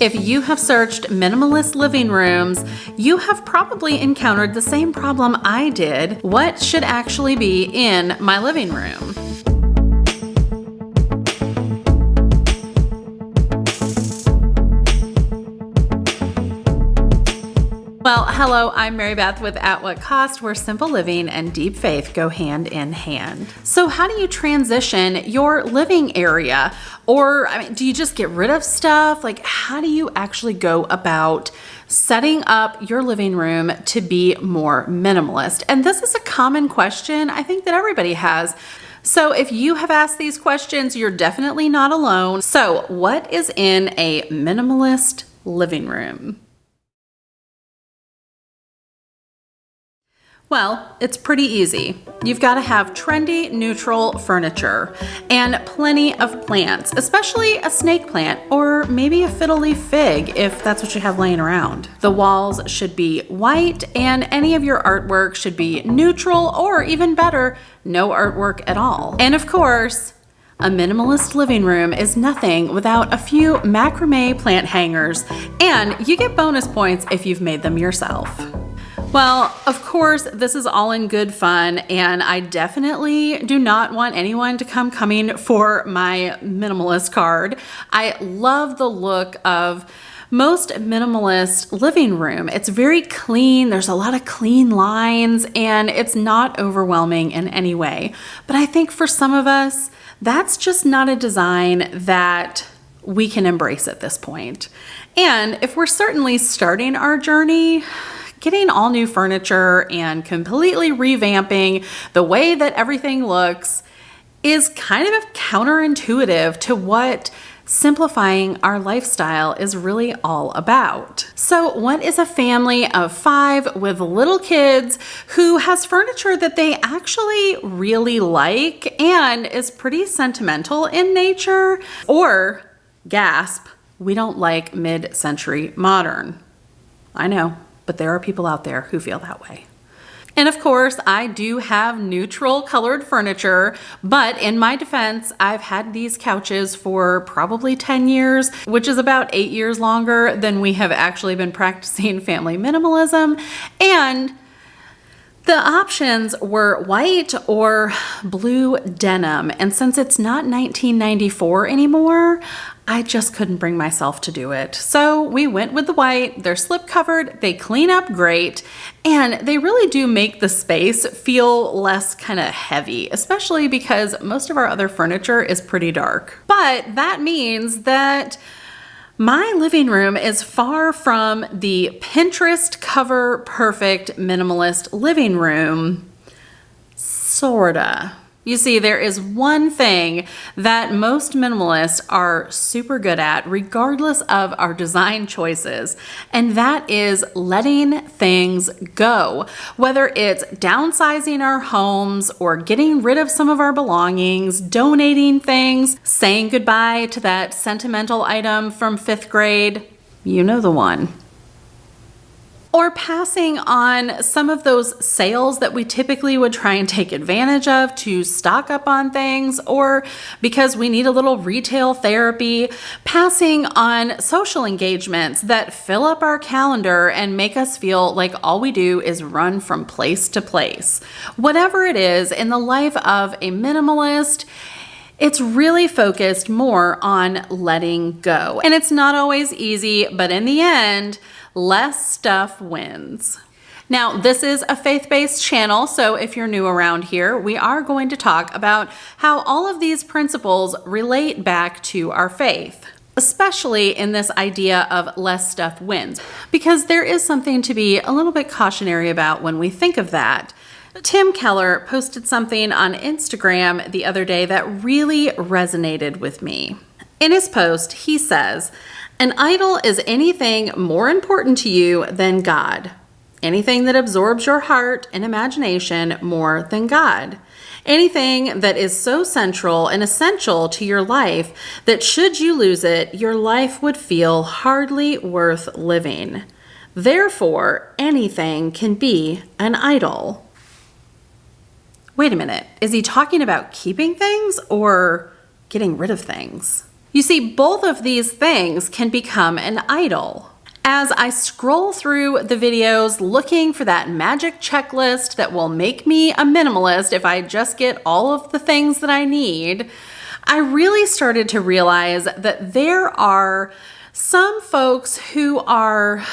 If you have searched minimalist living rooms, you have probably encountered the same problem I did. What should actually be in my living room? Well, hello, I'm Mary Beth with At What Cost, where simple living and deep faith go hand in hand. So how do you transition your living area? Or, do you just get rid of stuff? Like, how do you actually go about setting up your living room to be more minimalist? And this is a common question I think that everybody has. So if you have asked these questions, you're definitely not alone. So what is in a minimalist living room? Well, it's pretty easy. You've got to have trendy, neutral furniture and plenty of plants, especially a snake plant or maybe a fiddle-leaf fig if that's what you have laying around. The walls should be white and any of your artwork should be neutral or even better, no artwork at all. And of course, a minimalist living room is nothing without a few macrame plant hangers, and you get bonus points if you've made them yourself. Well, of course, this is all in good fun, and I definitely do not want anyone to come coming for my minimalist card. I love the look of most minimalist living room. It's very clean. There's a lot of clean lines, and it's not overwhelming in any way. But I think for some of us, that's just not a design that we can embrace at this point. And if we're certainly starting our journey, getting all new furniture and completely revamping the way that everything looks is kind of counterintuitive to what simplifying our lifestyle is really all about. So what is a family of 5 with little kids who has furniture that they actually really like and is pretty sentimental in nature? Or, gasp, we don't like mid-century modern. I know. But there are people out there who feel that way. And of course, I do have neutral colored furniture, but in my defense, I've had these couches for probably 10 years, which is about 8 years longer than we have actually been practicing family minimalism. And the options were white or blue denim. And since it's not 1994 anymore, I just couldn't bring myself to do it. So we went with the white. They're slip covered, they clean up great, and they really do make the space feel less kind of heavy, especially because most of our other furniture is pretty dark. But that means that my living room is far from the Pinterest cover perfect minimalist living room, sorta. You see, there is one thing that most minimalists are super good at, regardless of our design choices, and that is letting things go. Whether it's downsizing our homes or getting rid of some of our belongings, donating things, saying goodbye to that sentimental item from 5th grade, you know the one. Or passing on some of those sales that we typically would try and take advantage of to stock up on things, or because we need a little retail therapy, passing on social engagements that fill up our calendar and make us feel like all we do is run from place to place. Whatever it is in the life of a minimalist, it's really focused more on letting go. And it's not always easy, but in the end, less stuff wins. Now, this is a faith-based channel, so if you're new around here, we are going to talk about how all of these principles relate back to our faith, especially in this idea of less stuff wins, because there is something to be a little bit cautionary about when we think of that. Tim Keller posted something on Instagram the other day that really resonated with me. In his post, he says, "An idol is anything more important to you than God. Anything that absorbs your heart and imagination more than God. Anything that is so central and essential to your life that should you lose it, your life would feel hardly worth living. Therefore, anything can be an idol." Wait a minute, is he talking about keeping things or getting rid of things? You see, both of these things can become an idol. As I scroll through the videos looking for that magic checklist that will make me a minimalist if I just get all of the things that I need, I really started to realize that there are some folks who are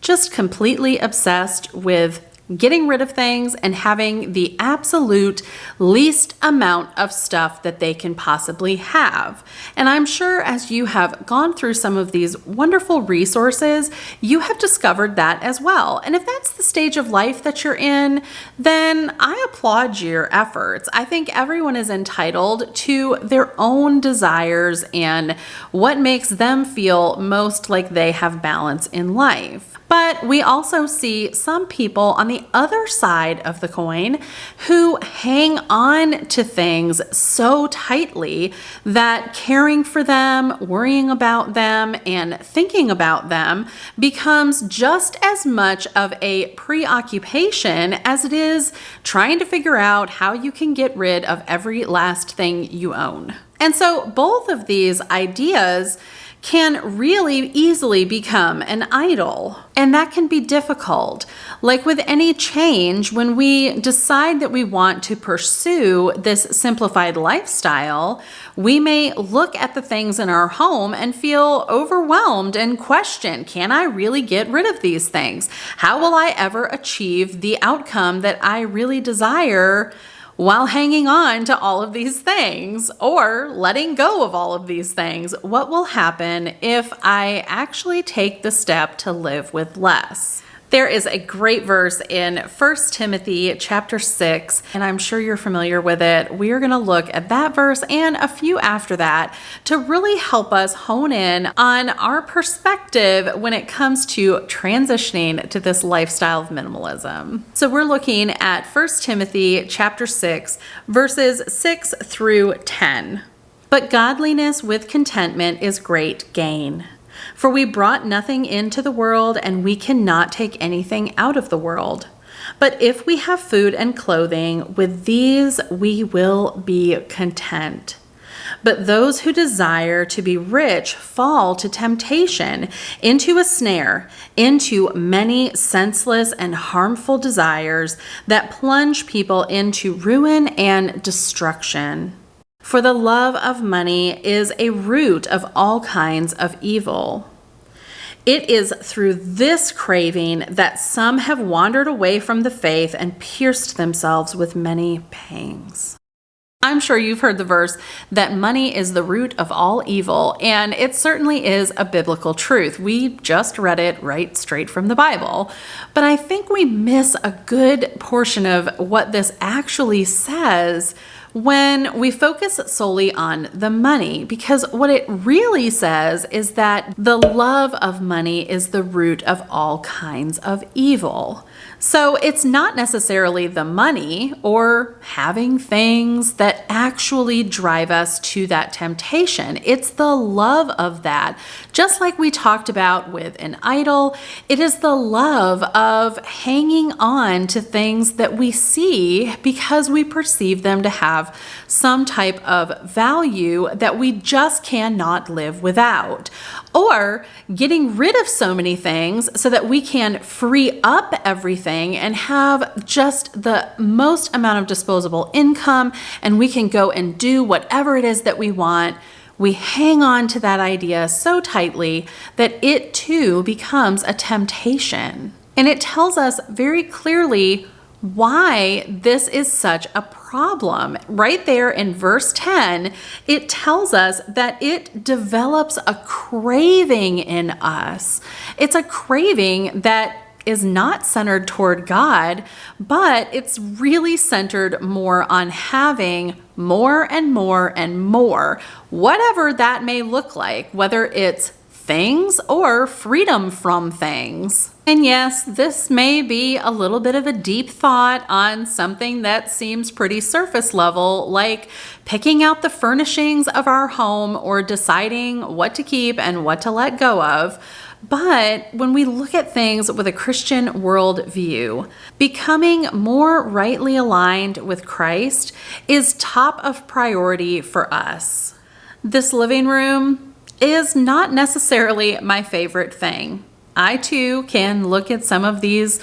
just completely obsessed with getting rid of things and having the absolute least amount of stuff that they can possibly have. And I'm sure as you have gone through some of these wonderful resources, you have discovered that as well. And if that's the stage of life that you're in, then I applaud your efforts. I think everyone is entitled to their own desires and what makes them feel most like they have balance in life. But we also see some people on the other side of the coin who hang on to things so tightly that caring for them, worrying about them, and thinking about them becomes just as much of a preoccupation as it is trying to figure out how you can get rid of every last thing you own. And so both of these ideas can really easily become an idol. And that can be difficult. Like with any change, when we decide that we want to pursue this simplified lifestyle, we may look at the things in our home and feel overwhelmed and question, can I really get rid of these things? How will I ever achieve the outcome that I really desire while hanging on to all of these things or letting go of all of these things? What will happen if I actually take the step to live with less? There is a great verse in 1 Timothy chapter 6, and I'm sure you're familiar with it. We are going to look at that verse and a few after that to really help us hone in on our perspective when it comes to transitioning to this lifestyle of minimalism. So we're looking at 1 Timothy chapter 6, verses 6 through 10. But godliness with contentment is great gain. For we brought nothing into the world, and we cannot take anything out of the world. But if we have food and clothing, with these we will be content. But those who desire to be rich fall to temptation, into a snare, into many senseless and harmful desires that plunge people into ruin and destruction. For the love of money is a root of all kinds of evil. It is through this craving that some have wandered away from the faith and pierced themselves with many pangs. I'm sure you've heard the verse that money is the root of all evil, and it certainly is a biblical truth. We just read it right straight from the Bible. But I think we miss a good portion of what this actually says when we focus solely on the money, because what it really says is that the love of money is the root of all kinds of evil. So it's not necessarily the money or having things that actually drive us to that temptation. It's the love of that. Just like we talked about with an idol, it is the love of hanging on to things that we see because we perceive them to have some type of value that we just cannot live without. Or getting rid of so many things so that we can free up everything and have just the most amount of disposable income, and we can go and do whatever it is that we want. We hang on to that idea so tightly that it too becomes a temptation. And it tells us very clearly why this is such a problem. Right there in verse 10, it tells us that it develops a craving in us. It's a craving that is not centered toward God, but it's really centered more on having more and more and more, whatever that may look like, whether it's things or freedom from things. And yes, this may be a little bit of a deep thought on something that seems pretty surface level, like picking out the furnishings of our home or deciding what to keep and what to let go of. But when we look at things with a Christian worldview, becoming more rightly aligned with Christ is top of priority for us. this living room is not necessarily my favorite thing. I too can look at some of these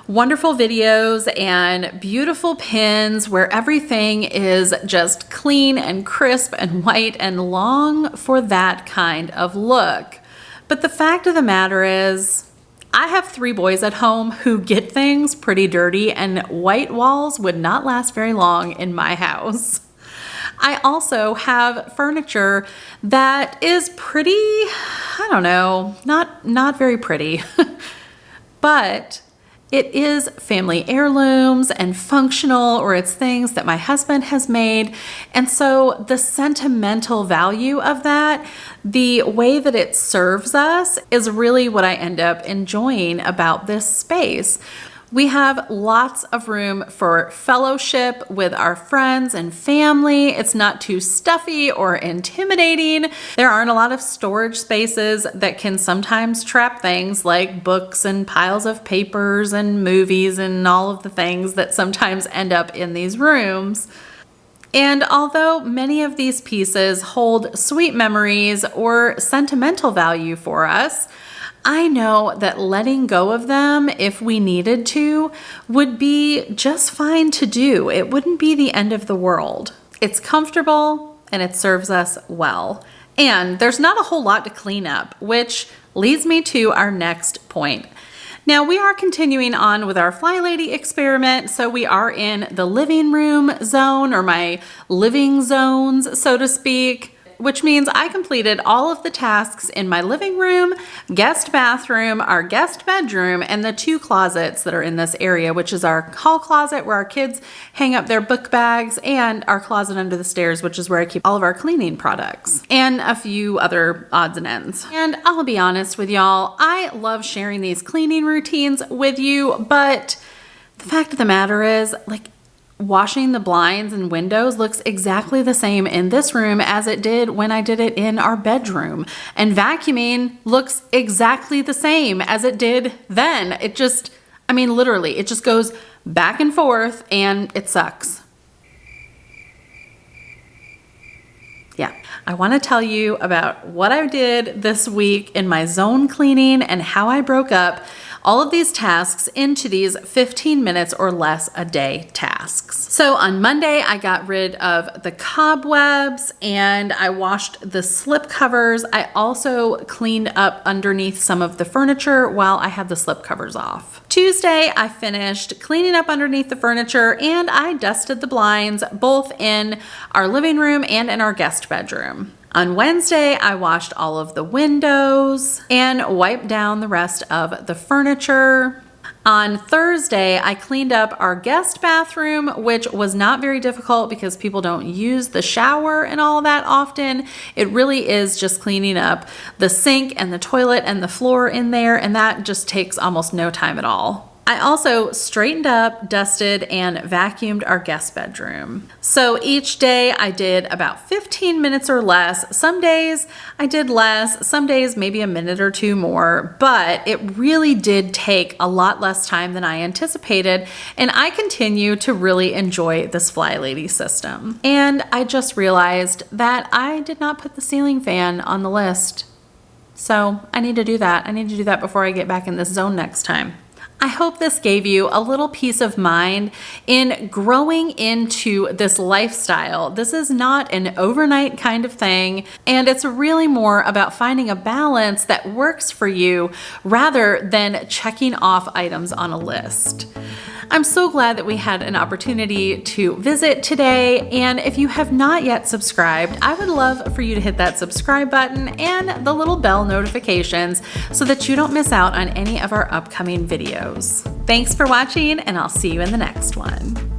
wonderful videos and beautiful pins where everything is just clean and crisp and white and long for that kind of look. But the fact of the matter is, I have 3 boys at home who get things pretty dirty, and white walls would not last very long in my house. I also have furniture that is pretty, I don't know, not very pretty, but it is family heirlooms and functional, or it's things that my husband has made. And so the sentimental value of that, the way that it serves us, is really what I end up enjoying about this space. We have lots of room for fellowship with our friends and family. It's not too stuffy or intimidating. There aren't a lot of storage spaces that can sometimes trap things like books and piles of papers and movies and all of the things that sometimes end up in these rooms. And although many of these pieces hold sweet memories or sentimental value for us, I know that letting go of them, if we needed to, would be just fine to do. It wouldn't be the end of the world. It's comfortable and it serves us well. And there's not a whole lot to clean up, which leads me to our next point. Now, we are continuing on with our FlyLady experiment, so we are in the living room zone, or my living zones, so to speak, which means I completed all of the tasks in my living room, guest bathroom, our guest bedroom, and the 2 closets that are in this area, which is our hall closet where our kids hang up their book bags, and our closet under the stairs, which is where I keep all of our cleaning products, and a few other odds and ends. And I'll be honest with y'all, I love sharing these cleaning routines with you, but the fact of the matter is, washing the blinds and windows looks exactly the same in this room as it did when I did it in our bedroom. And vacuuming looks exactly the same as it did then. It just, literally, it just goes back and forth and it sucks. Yeah, I want to tell you about what I did this week in my zone cleaning and how I broke up all of these tasks into these 15 minutes or less a day tasks. So on Monday, I got rid of the cobwebs and I washed the slip covers. I also cleaned up underneath some of the furniture while I had the slip covers off. Tuesday, I finished cleaning up underneath the furniture and I dusted the blinds both in our living room and in our guest bedroom. On Wednesday, I washed all of the windows and wiped down the rest of the furniture. On Thursday, I cleaned up our guest bathroom, which was not very difficult because people don't use the shower and all that often. It really is just cleaning up the sink and the toilet and the floor in there, and that just takes almost no time at all. I also straightened up, dusted, and vacuumed our guest bedroom. So each day I did about 15 minutes or less. Some days I did less, some days maybe a minute or 2 more, but it really did take a lot less time than I anticipated, and I continue to really enjoy this FlyLady system. And I just realized that I did not put the ceiling fan on the list. So I need to do that. I need to do that before I get back in this zone next time. I hope this gave you a little peace of mind in growing into this lifestyle. This is not an overnight kind of thing, and it's really more about finding a balance that works for you rather than checking off items on a list. I'm so glad that we had an opportunity to visit today, and if you have not yet subscribed, I would love for you to hit that subscribe button and the little bell notifications so that you don't miss out on any of our upcoming videos. Thanks for watching, and I'll see you in the next one.